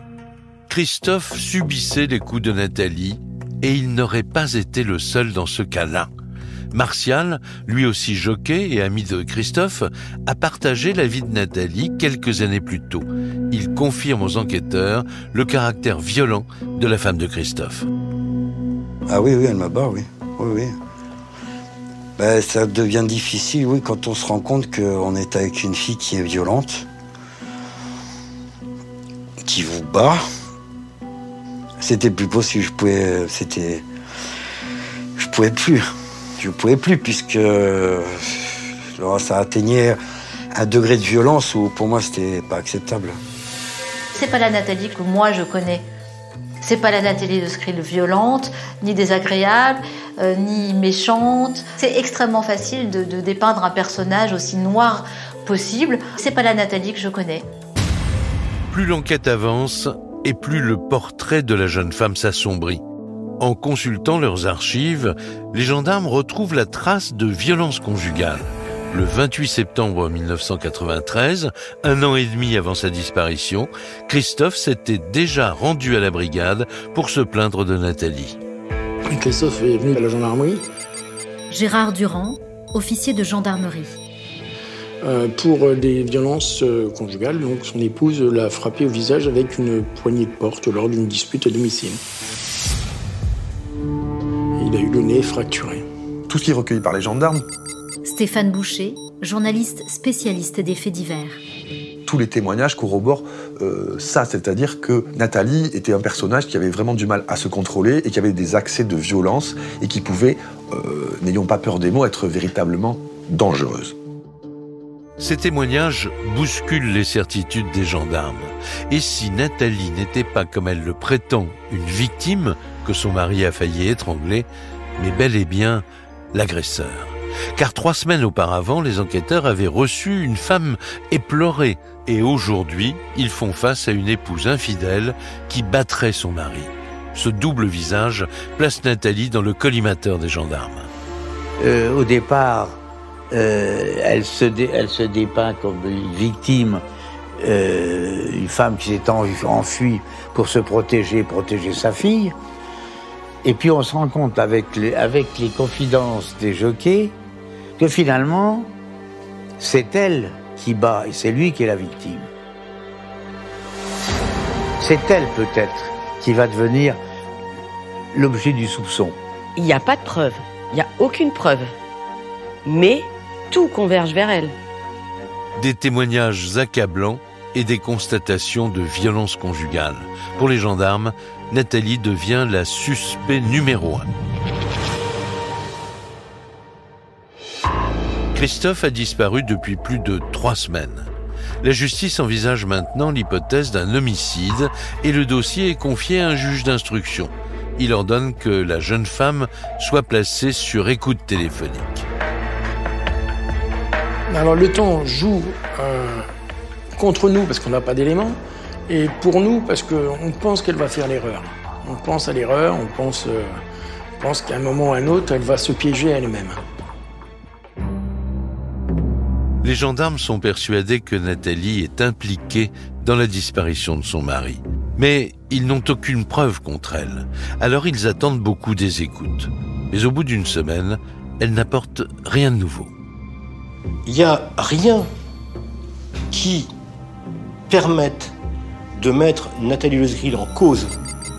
Christophe subissait les coups de Nathalie et il n'aurait pas été le seul dans ce cas-là. Martial, lui aussi jockey et ami de Christophe, a partagé la vie de Nathalie quelques années plus tôt. Il confirme aux enquêteurs le caractère violent de la femme de Christophe. Ah oui, elle m'abat, oui. Oui. Ça devient difficile, oui, quand on se rend compte qu'on est avec une fille qui est violente, qui vous bat. C'était plus possible, je pouvais plus puisque ça atteignait un degré de violence où pour moi c'était pas acceptable. C'est pas la Nathalie que moi je connais. C'est pas la Nathalie Lesgrill violente, ni désagréable, ni méchante. C'est extrêmement facile de dépeindre un personnage aussi noir possible. C'est pas la Nathalie que je connais. Plus l'enquête avance, et plus le portrait de la jeune femme s'assombrit. En consultant leurs archives, les gendarmes retrouvent la trace de violences conjugales. Le 28 septembre 1993, un an et demi avant sa disparition, Christophe s'était déjà rendu à la brigade pour se plaindre de Nathalie. Christophe est venu à la gendarmerie. Gérard Durand, officier de gendarmerie. Pour des violences conjugales, donc son épouse l'a frappé au visage avec une poignée de porte lors d'une dispute à domicile. Il a eu le nez fracturé. Tout ce qui est recueilli par les gendarmes. Stéphane Boucher, journaliste spécialiste des faits divers. tous les témoignages corroborent ça, c'est-à-dire que Nathalie était un personnage qui avait vraiment du mal à se contrôler et qui avait des accès de violence et qui pouvait, n'ayons pas peur des mots, être véritablement dangereuse. Ces témoignages bousculent les certitudes des gendarmes. Et si Nathalie n'était pas, comme elle le prétend, une victime que son mari a failli étrangler, mais bel et bien l'agresseur. Car 3 semaines auparavant, les enquêteurs avaient reçu une femme éplorée. Et aujourd'hui, ils font face à une épouse infidèle qui battrait son mari. Ce double visage place Nathalie dans le collimateur des gendarmes. Au départ, elle se dépeint comme une victime, une femme qui s'est enfuie pour se protéger sa fille. Et puis on se rend compte avec les confidences des jockeys que finalement, c'est elle qui bat et c'est lui qui est la victime. C'est elle peut-être qui va devenir l'objet du soupçon. Il n'y a pas de preuve, il n'y a aucune preuve. Mais tout converge vers elle. Des témoignages accablants et des constatations de violence conjugale. Pour les gendarmes, Nathalie devient la suspect numéro 1. Christophe a disparu depuis plus de 3 semaines. La justice envisage maintenant l'hypothèse d'un homicide et le dossier est confié à un juge d'instruction. Il ordonne que la jeune femme soit placée sur écoute téléphonique. Alors le temps joue contre nous parce qu'on n'a pas d'éléments et pour nous parce qu'on pense qu'elle va faire l'erreur. On pense à l'erreur, on pense qu'à un moment ou à un autre, elle va se piéger elle-même. Les gendarmes sont persuadés que Nathalie est impliquée dans la disparition de son mari. Mais ils n'ont aucune preuve contre elle. Alors ils attendent beaucoup des écoutes. Mais au bout d'une semaine, elle n'apporte rien de nouveau. Il n'y a rien qui permette de mettre Nathalie Lesgrill en cause.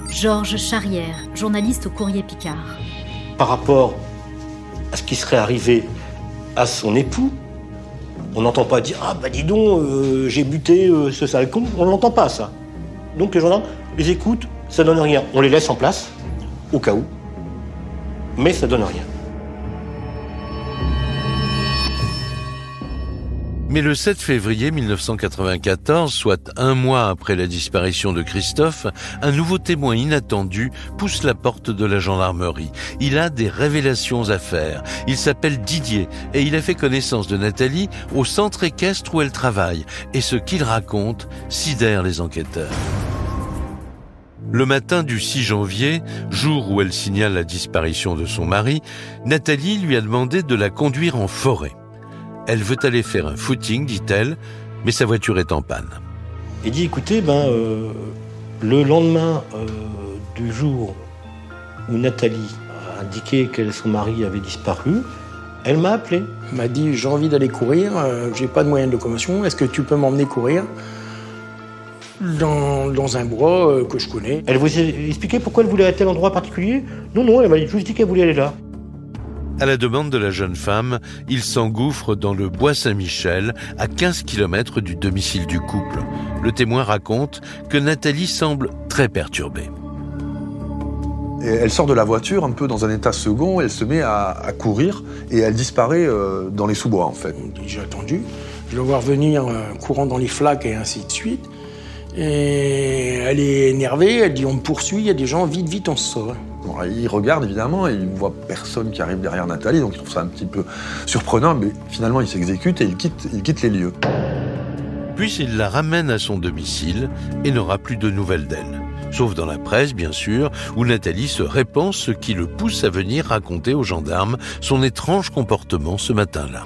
Georges Charrière, journaliste au Courrier Picard. Par rapport à ce qui serait arrivé à son époux, on n'entend pas dire « Ah bah dis donc, j'ai buté ce sale con », on n'entend pas ça. Donc les gendarmes les écoutent, ça donne rien. On les laisse en place, au cas où, mais ça donne rien. Mais le 7 février 1994, soit 1 mois après la disparition de Christophe, un nouveau témoin inattendu pousse la porte de la gendarmerie. Il a des révélations à faire. Il s'appelle Didier et il a fait connaissance de Nathalie au centre équestre où elle travaille. Et ce qu'il raconte sidère les enquêteurs. Le matin du 6 janvier, jour où elle signale la disparition de son mari, Nathalie lui a demandé de la conduire en forêt. Elle veut aller faire un footing, dit-elle, mais sa voiture est en panne. Il dit, écoutez, le lendemain du jour où Nathalie a indiqué que son mari avait disparu, elle m'a appelé. Elle m'a dit, j'ai envie d'aller courir, j'ai pas de moyen de locomotion, est-ce que tu peux m'emmener courir dans un bois que je connais. Elle vous a expliqué pourquoi elle voulait aller à tel endroit particulier? Non, elle m'a juste dit qu'elle voulait aller là. À la demande de la jeune femme, il s'engouffre dans le bois Saint-Michel, à 15 km du domicile du couple. Le témoin raconte que Nathalie semble très perturbée. Et elle sort de la voiture un peu dans un état second, elle se met à courir et elle disparaît dans les sous-bois en fait. J'ai attendu, je la vois revenir courant dans les flaques et ainsi de suite. Et elle est énervée, elle dit on me poursuit, il y a des gens, vite, on se sauve. Bon, il regarde évidemment et il ne voit personne qui arrive derrière Nathalie, donc il trouve ça un petit peu surprenant, mais finalement il s'exécute et il quitte les lieux. Puis il la ramène à son domicile et n'aura plus de nouvelles d'elle. Sauf dans la presse, bien sûr, où Nathalie se répand, ce qui le pousse à venir raconter aux gendarmes son étrange comportement ce matin-là.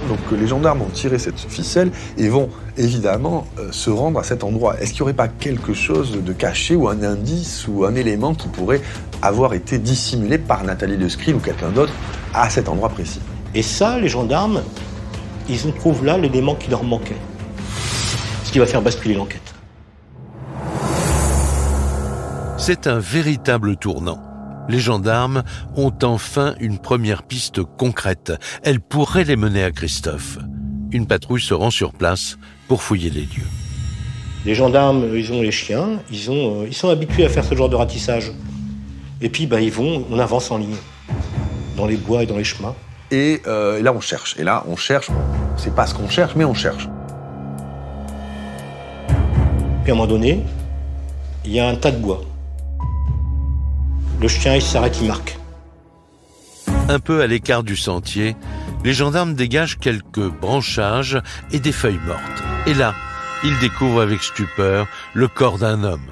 Donc les gendarmes ont tiré cette ficelle et vont évidemment se rendre à cet endroit. Est-ce qu'il n'y aurait pas quelque chose de caché ou un indice ou un élément qui pourrait avoir été dissimulé par Nathalie Lesgrill ou quelqu'un d'autre à cet endroit précis? Et ça, les gendarmes, ils trouvent là l'élément qui leur manquait. Ce qui va faire basculer l'enquête. C'est un véritable tournant. Les gendarmes ont enfin une première piste concrète. Elle pourrait les mener à Christophe. une patrouille se rend sur place pour fouiller les lieux. Les gendarmes, ils ont les chiens, ils sont habitués à faire ce genre de ratissage. Et puis, on avance en ligne, dans les bois et dans les chemins. Et là, on cherche. Et là, on cherche. On ne sait pas ce qu'on cherche, mais on cherche. Puis à un moment donné, il y a un tas de bois. Le chien, il s'arrête, il marque. Un peu à l'écart du sentier, les gendarmes dégagent quelques branchages et des feuilles mortes. Et là, ils découvrent avec stupeur le corps d'un homme.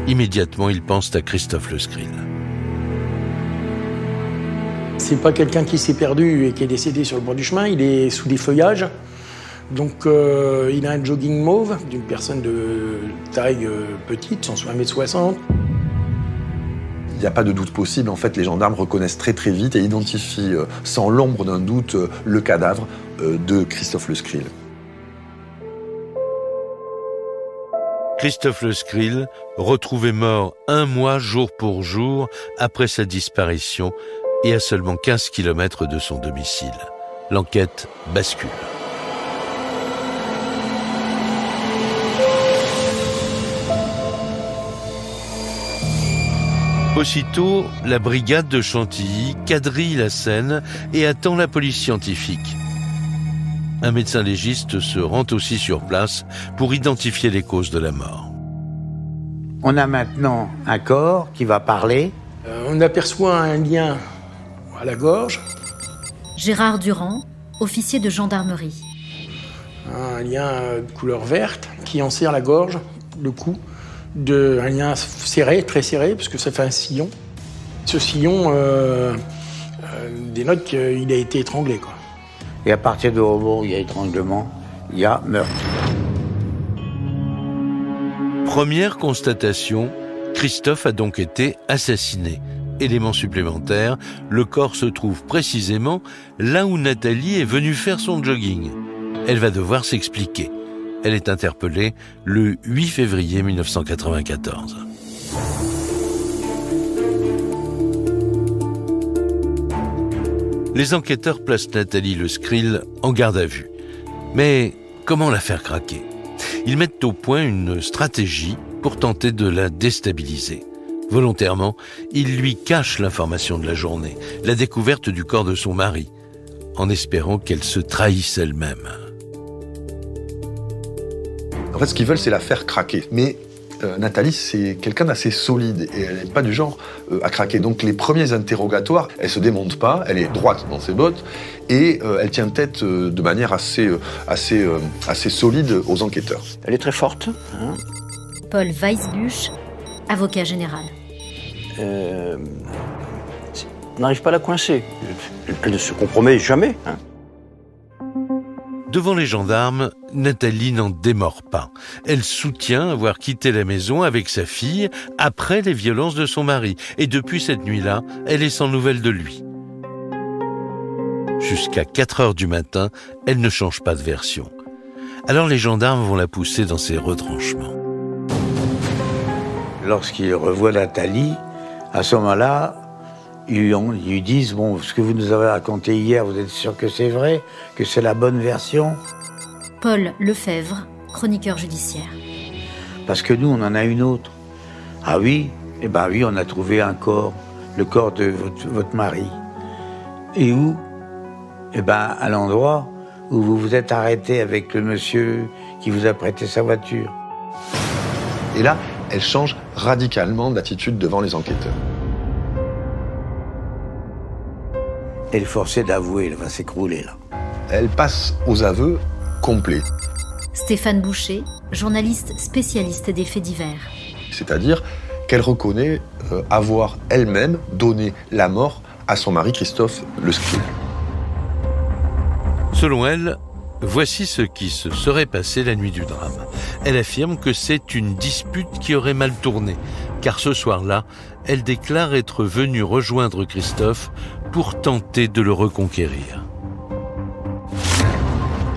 Immédiatement, ils pensent à Christophe Le Scrill. C'est pas quelqu'un qui s'est perdu et qui est décédé sur le bord du chemin, il est sous des feuillages. Donc il a un jogging mauve d'une personne de taille petite, 160 m. Il n'y a pas de doute possible. En fait, les gendarmes reconnaissent très très vite et identifient sans l'ombre d'un doute le cadavre de Christophe Le Scrill. Christophe Le Scrill, retrouvé mort 1 mois jour pour jour après sa disparition et à seulement 15 km de son domicile. L'enquête bascule. Aussitôt, la brigade de Chantilly quadrille la scène et attend la police scientifique. Un médecin légiste se rend aussi sur place pour identifier les causes de la mort. On a maintenant un corps qui va parler. On aperçoit un lien à la gorge. Gérard Durand, officier de gendarmerie. Un lien de couleur verte qui enserre la gorge, le cou. Un lien serré, très serré, parce que ça fait un sillon. Ce sillon dénote qu'il a été étranglé, quoi. Et à partir du moment où il y a étranglement, il y a meurtre. Première constatation, Christophe a donc été assassiné. Élément supplémentaire, le corps se trouve précisément là où Nathalie est venue faire son jogging. Elle va devoir s'expliquer. Elle est interpellée le 8 février 1994. Les enquêteurs placent Nathalie Le Scrill en garde à vue. Mais comment la faire craquer? Ils mettent au point une stratégie pour tenter de la déstabiliser. Volontairement, ils lui cachent l'information de la journée, la découverte du corps de son mari, en espérant qu'elle se trahisse elle-même. En fait, ce qu'ils veulent, c'est la faire craquer. Mais Nathalie, c'est quelqu'un d'assez solide et elle n'est pas du genre à craquer. Donc les premiers interrogatoires, elle se démonte pas, elle est droite dans ses bottes et elle tient tête de manière assez solide aux enquêteurs. Elle est très forte. Hein. Paul Weisbusch, avocat général. On n'arrive pas à la coincer. Elle ne se compromet jamais. Hein. Devant les gendarmes, Nathalie n'en démord pas. Elle soutient avoir quitté la maison avec sa fille après les violences de son mari. Et depuis cette nuit-là, elle est sans nouvelles de lui. Jusqu'à 4 heures du matin, elle ne change pas de version. Alors les gendarmes vont la pousser dans ses retranchements. Lorsqu'ils revoient Nathalie, à ce moment-là, ils lui disent « Bon, ce que vous nous avez raconté hier, vous êtes sûr que c'est vrai, que c'est la bonne version ?» Paul Lefebvre, chroniqueur judiciaire. Parce que nous, on en a une autre. Ah oui? Eh bien oui, on a trouvé un corps, le corps de votre mari. Et où? Eh bien, à l'endroit où vous vous êtes arrêté avec le monsieur qui vous a prêté sa voiture. Et là, elle change radicalement d'attitude devant les enquêteurs. Elle est forcée d'avouer, elle va s'écrouler là. Elle passe aux aveux complets. Stéphane Boucher, journaliste spécialiste des faits divers. C'est-à-dire qu'elle reconnaît avoir elle-même donné la mort à son mari Christophe Le Scrill. Selon elle, voici ce qui se serait passé la nuit du drame. Elle affirme que c'est une dispute qui aurait mal tourné, car ce soir-là, elle déclare être venue rejoindre Christophe pour tenter de le reconquérir.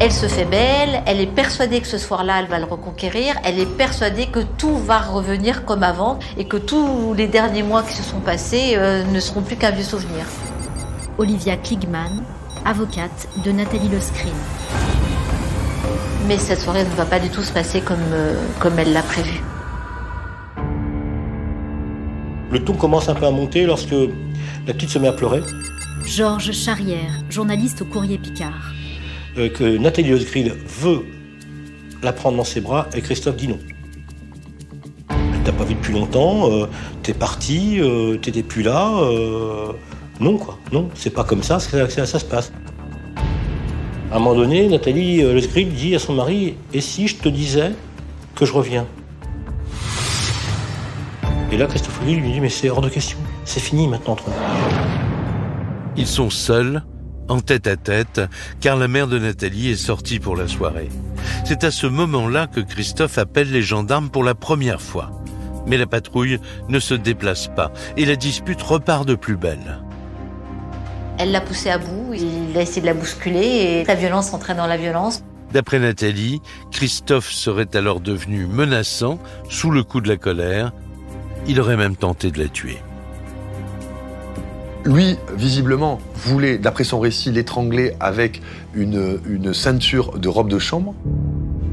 Elle se fait belle, elle est persuadée que ce soir-là, elle va le reconquérir, elle est persuadée que tout va revenir comme avant et que tous les derniers mois qui se sont passés ne seront plus qu'un vieux souvenir. Olivia Kligman, avocate de Nathalie Lescril. Mais cette soirée ne va pas du tout se passer comme elle l'a prévu. Le ton commence un peu à monter lorsque la petite se met à pleurer. Georges Charrière, journaliste au Courrier Picard. Que Nathalie Lescril veut la prendre dans ses bras et Christophe dit non. Elle t'a pas vu depuis longtemps, t'es parti, t'étais plus là. Non, quoi. Non, c'est pas comme ça, ça se passe. À un moment donné, Nathalie Lescril dit à son mari « Et si je te disais que je reviens ?» Et là, Christophe lui dit « Mais c'est hors de question, c'est fini maintenant entre nous. » Ils sont seuls, en tête-à-tête, car la mère de Nathalie est sortie pour la soirée. C'est à ce moment-là que Christophe appelle les gendarmes pour la première fois. Mais la patrouille ne se déplace pas et la dispute repart de plus belle. Elle l'a poussée à bout, il a essayé de la bousculer et la violence entraîne dans la violence. D'après Nathalie, Christophe serait alors devenu menaçant, sous le coup de la colère. Il aurait même tenté de la tuer. Lui, visiblement, voulait, d'après son récit, l'étrangler avec une ceinture de robe de chambre.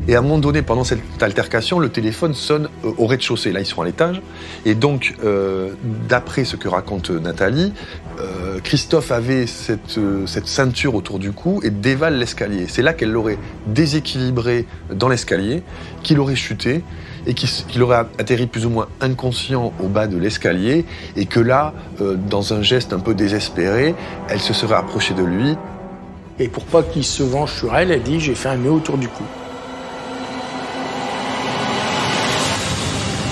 Et à un moment donné, pendant cette altercation, le téléphone sonne au rez-de-chaussée. Là, ils sont à l'étage. Et donc, d'après ce que raconte Nathalie, Christophe avait cette ceinture autour du cou et dévale l'escalier. C'est là qu'elle l'aurait déséquilibré dans l'escalier, qu'il aurait chuté et qu'il aurait atterri plus ou moins inconscient au bas de l'escalier et que là, dans un geste un peu désespéré, elle se serait approchée de lui. Et pour pas qu'il se venge sur elle, elle dit « J'ai fait un nœud autour du cou ».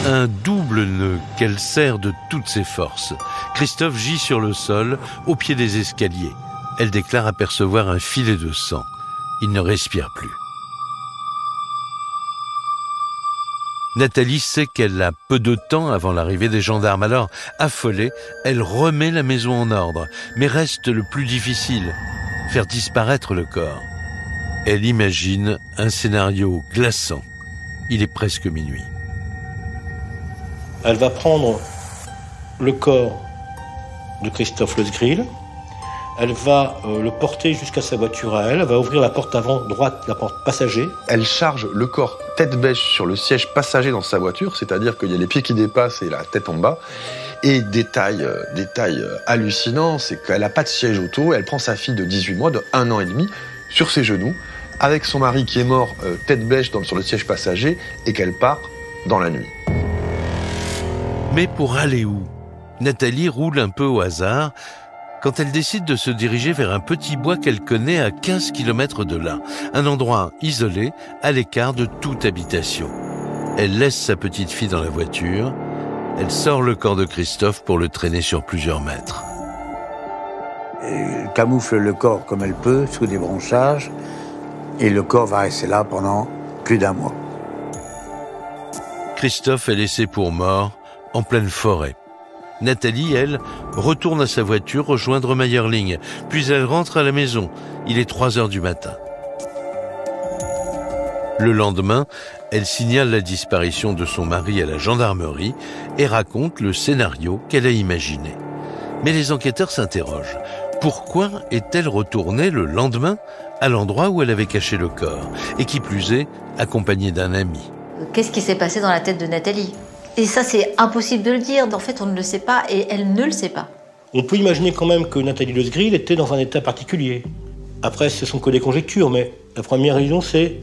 Un double nœud qu'elle serre de toutes ses forces. Christophe gît sur le sol, au pied des escaliers. Elle déclare apercevoir un filet de sang. Il ne respire plus. Nathalie sait qu'elle a peu de temps avant l'arrivée des gendarmes. Alors, affolée, elle remet la maison en ordre. Mais reste le plus difficile, faire disparaître le corps. Elle imagine un scénario glaçant. Il est presque minuit. Elle va prendre le corps de Christophe Lescril, elle va le porter jusqu'à sa voiture à elle va ouvrir la porte avant droite, la porte passager. Elle charge le corps tête bêche sur le siège passager dans sa voiture, c'est-à-dire qu'il y a les pieds qui dépassent et la tête en bas. Et détail hallucinant, c'est qu'elle n'a pas de siège auto, elle prend sa fille de 18 mois, de 1 an et demi, sur ses genoux, avec son mari qui est mort tête bêche sur le siège passager, et qu'elle part dans la nuit. Mais pour aller où? Nathalie roule un peu au hasard quand elle décide de se diriger vers un petit bois qu'elle connaît à 15 km de là. Un endroit isolé, à l'écart de toute habitation. Elle laisse sa petite fille dans la voiture. Elle sort le corps de Christophe pour le traîner sur plusieurs mètres. Elle camoufle le corps comme elle peut, sous des branchages, et le corps va rester là pendant plus d'1 mois. Christophe est laissé pour mort en pleine forêt. Nathalie, elle, retourne à sa voiture rejoindre Mayerling, puis elle rentre à la maison. Il est 3 heures du matin. Le lendemain, elle signale la disparition de son mari à la gendarmerie et raconte le scénario qu'elle a imaginé. Mais les enquêteurs s'interrogent. Pourquoi est-elle retournée le lendemain à l'endroit où elle avait caché le corps? Et qui plus est, accompagnée d'un ami. Qu'est-ce qui s'est passé dans la tête de Nathalie? Et ça, c'est impossible de le dire. En fait, on ne le sait pas et elle ne le sait pas. On peut imaginer quand même que Nathalie Lescril était dans un état particulier. Après, ce sont que des conjectures, mais la première raison, c'est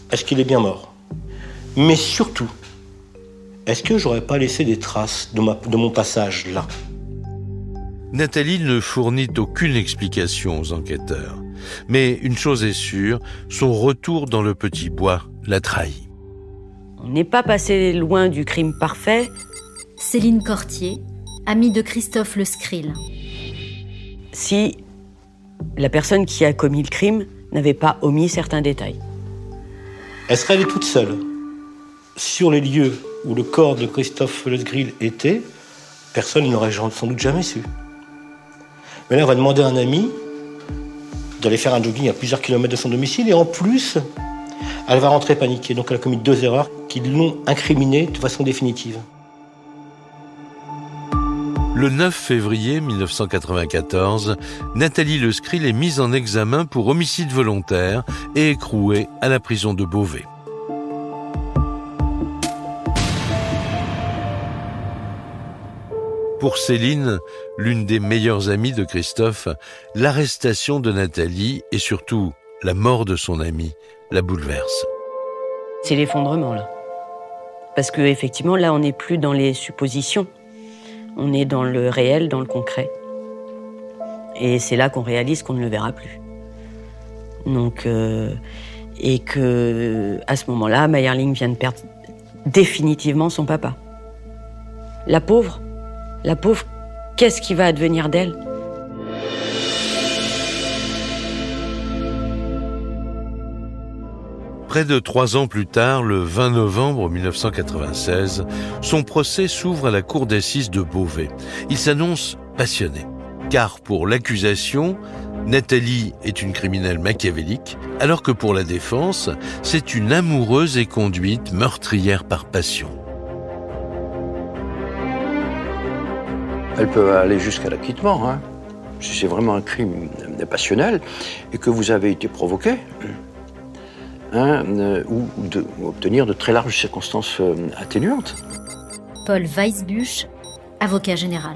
est-ce qu'il est bien mort? Mais surtout, est-ce que j'aurais pas laissé des traces de mon passage là? Nathalie ne fournit aucune explication aux enquêteurs. Mais une chose est sûre, son retour dans le petit bois l'a trahi. On n'est pas passé loin du crime parfait. Céline Cortier, amie de Christophe Lescril. Si la personne qui a commis le crime n'avait pas omis certains détails. Elle serait allée toute seule sur les lieux où le corps de Christophe Lescril était, personne n'aurait sans doute jamais su. Mais là, on va demander à un ami d'aller faire un jogging à plusieurs kilomètres de son domicile et en plus, elle va rentrer paniquée. Donc elle a commis 2 erreurs qui l'ont incriminée de façon définitive. Le 9 février 1994, Nathalie Lescril est mise en examen pour homicide volontaire et écrouée à la prison de Beauvais. Pour Céline, l'une des meilleures amies de Christophe, l'arrestation de Nathalie et surtout la mort de son amie la bouleverse. C'est l'effondrement, là. Parce qu'effectivement, là, on n'est plus dans les suppositions. On est dans le réel, dans le concret. Et c'est là qu'on réalise qu'on ne le verra plus. Donc, et que, à ce moment-là, Mayerling vient de perdre définitivement son papa. La pauvre, qu'est-ce qui va advenir d'elle ? Près de 3 ans plus tard, le 20 novembre 1996, son procès s'ouvre à la cour d'assises de Beauvais. Il s'annonce passionné, car pour l'accusation, Nathalie est une criminelle machiavélique, alors que pour la défense, c'est une amoureuse et conduite meurtrière par passion. Elle peut aller jusqu'à l'acquittement, hein, si c'est vraiment un crime passionnel et que vous avez été provoqué. Ou obtenir de très larges circonstances atténuantes. Paul Weisbusch, avocat général.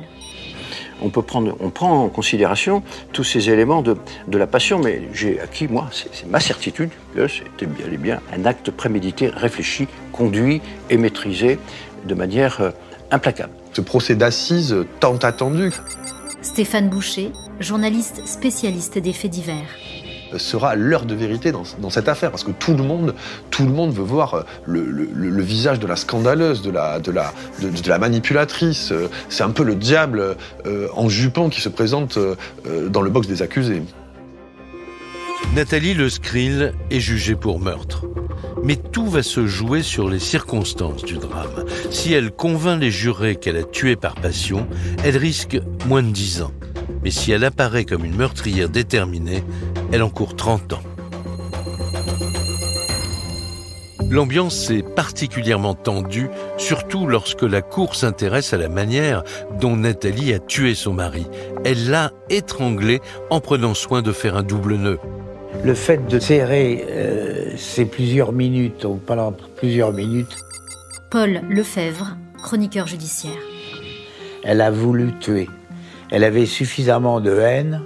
On prend en considération tous ces éléments de la passion, mais j'ai acquis, moi, c'est ma certitude que c'était bel et bien un acte prémédité, réfléchi, conduit et maîtrisé de manière implacable. Ce procès d'assises tant attendu. Stéphane Boucher, journaliste spécialiste des faits divers. Sera l'heure de vérité dans cette affaire, parce que tout le monde veut voir le visage de la scandaleuse, de la manipulatrice. C'est un peu le diable en jupon qui se présente dans le box des accusés. Nathalie Lescril est jugée pour meurtre. Mais tout va se jouer sur les circonstances du drame. Si elle convainc les jurés qu'elle a tué par passion, elle risque moins de 10 ans. Mais si elle apparaît comme une meurtrière déterminée, elle encourt 30 ans. L'ambiance est particulièrement tendue, surtout lorsque la cour s'intéresse à la manière dont Nathalie a tué son mari. Elle l'a étranglé en prenant soin de faire un double nœud. Le fait de serrer ces plusieurs minutes, pendant plusieurs minutes... Paul Lefebvre, chroniqueur judiciaire. Elle a voulu tuer. Elle avait suffisamment de haine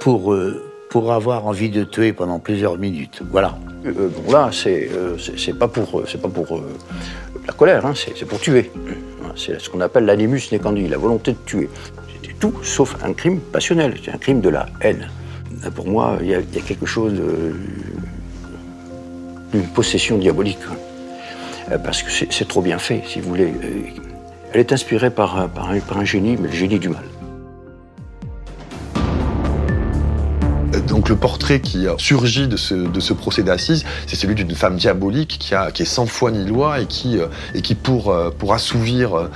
pour avoir envie de tuer pendant plusieurs minutes. Voilà. Bon là, c'est pas pour la colère, hein, c'est pour tuer. C'est ce qu'on appelle l'animus necandi, la volonté de tuer. C'était tout sauf un crime passionnel, c'est un crime de la haine. Pour moi, il y a quelque chose d'une possession diabolique, parce que c'est trop bien fait, si vous voulez. Elle est inspirée par un génie, mais le génie du mal. Donc le portrait qui surgit de ce procès d'assises, c'est celui d'une femme diabolique qui est sans foi ni loi et qui pour assouvir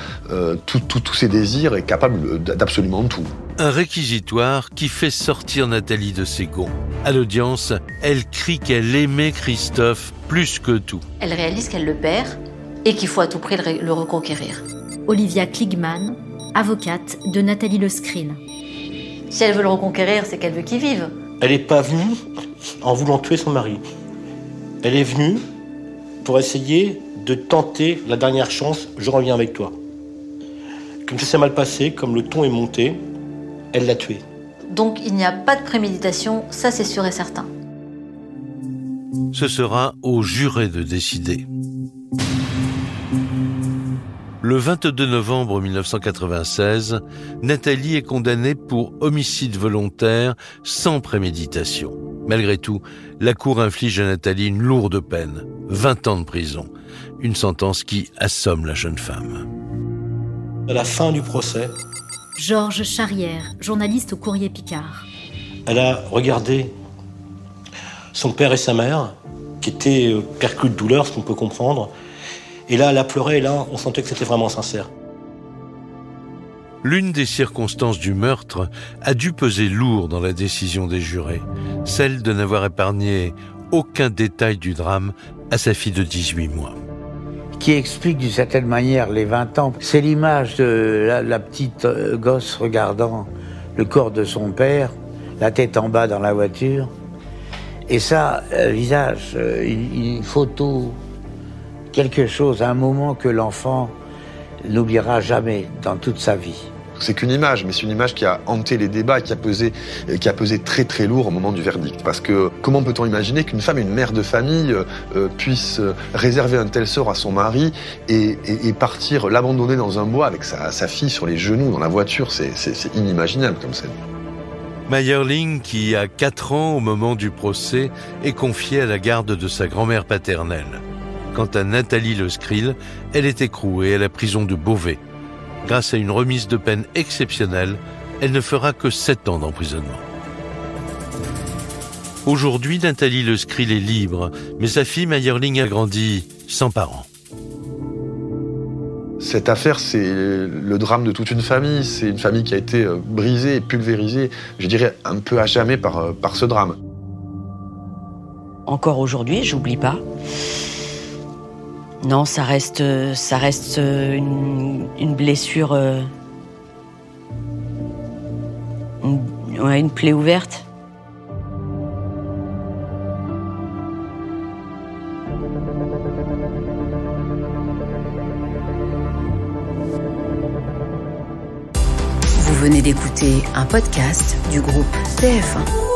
tous ses désirs, est capable d'absolument tout. Un réquisitoire qui fait sortir Nathalie de ses gonds. À l'audience, elle crie qu'elle aimait Christophe plus que tout. Elle réalise qu'elle le perd et qu'il faut à tout prix le reconquérir. Olivia Kligman, avocate de Nathalie Lescril. Si elle veut le reconquérir, c'est qu'elle veut qu'il vive. Elle n'est pas venue en voulant tuer son mari. Elle est venue pour essayer de tenter la dernière chance, je reviens avec toi. Comme ça s'est mal passé, comme le ton est monté, elle l'a tué. Donc il n'y a pas de préméditation, ça c'est sûr et certain. Ce sera aux jurés de décider. Le 22 novembre 1996, Nathalie est condamnée pour homicide volontaire sans préméditation. Malgré tout, la cour inflige à Nathalie une lourde peine, 20 ans de prison. Une sentence qui assomme la jeune femme. À la fin du procès, Georges Charrière, journaliste au Courrier Picard. Elle a regardé son père et sa mère, qui étaient perclus de douleur, ce qu'on peut comprendre. Et là, elle a pleuré, et là, on sentait que c'était vraiment sincère. L'une des circonstances du meurtre a dû peser lourd dans la décision des jurés, celle de n'avoir épargné aucun détail du drame à sa fille de 18 mois. qui explique d'une certaine manière les 20 ans. C'est l'image de la petite gosse regardant le corps de son père, la tête en bas dans la voiture. Et ça, visage, une photo, quelque chose, un moment que l'enfant n'oubliera jamais dans toute sa vie. C'est qu'une image, mais c'est une image qui a hanté les débats et qui a pesé très très lourd au moment du verdict. Parce que comment peut-on imaginer qu'une femme, une mère de famille, puisse réserver un tel sort à son mari et partir l'abandonner dans un bois avec sa fille sur les genoux dans la voiture, c'est inimaginable comme scène. Mayerling, qui a 4 ans au moment du procès, est confiée à la garde de sa grand-mère paternelle. Quant à Nathalie Le Scril, elle est écrouée à la prison de Beauvais. Grâce à une remise de peine exceptionnelle, elle ne fera que 7 ans d'emprisonnement. Aujourd'hui, Nathalie Le Scril est libre, mais sa fille Mayerling a grandi sans parents. Cette affaire, c'est le drame de toute une famille. C'est une famille qui a été brisée et pulvérisée, je dirais, un peu à jamais par ce drame. Encore aujourd'hui, j'oublie pas. Non, ça reste une blessure, une plaie ouverte. Vous venez d'écouter un podcast du groupe TF1.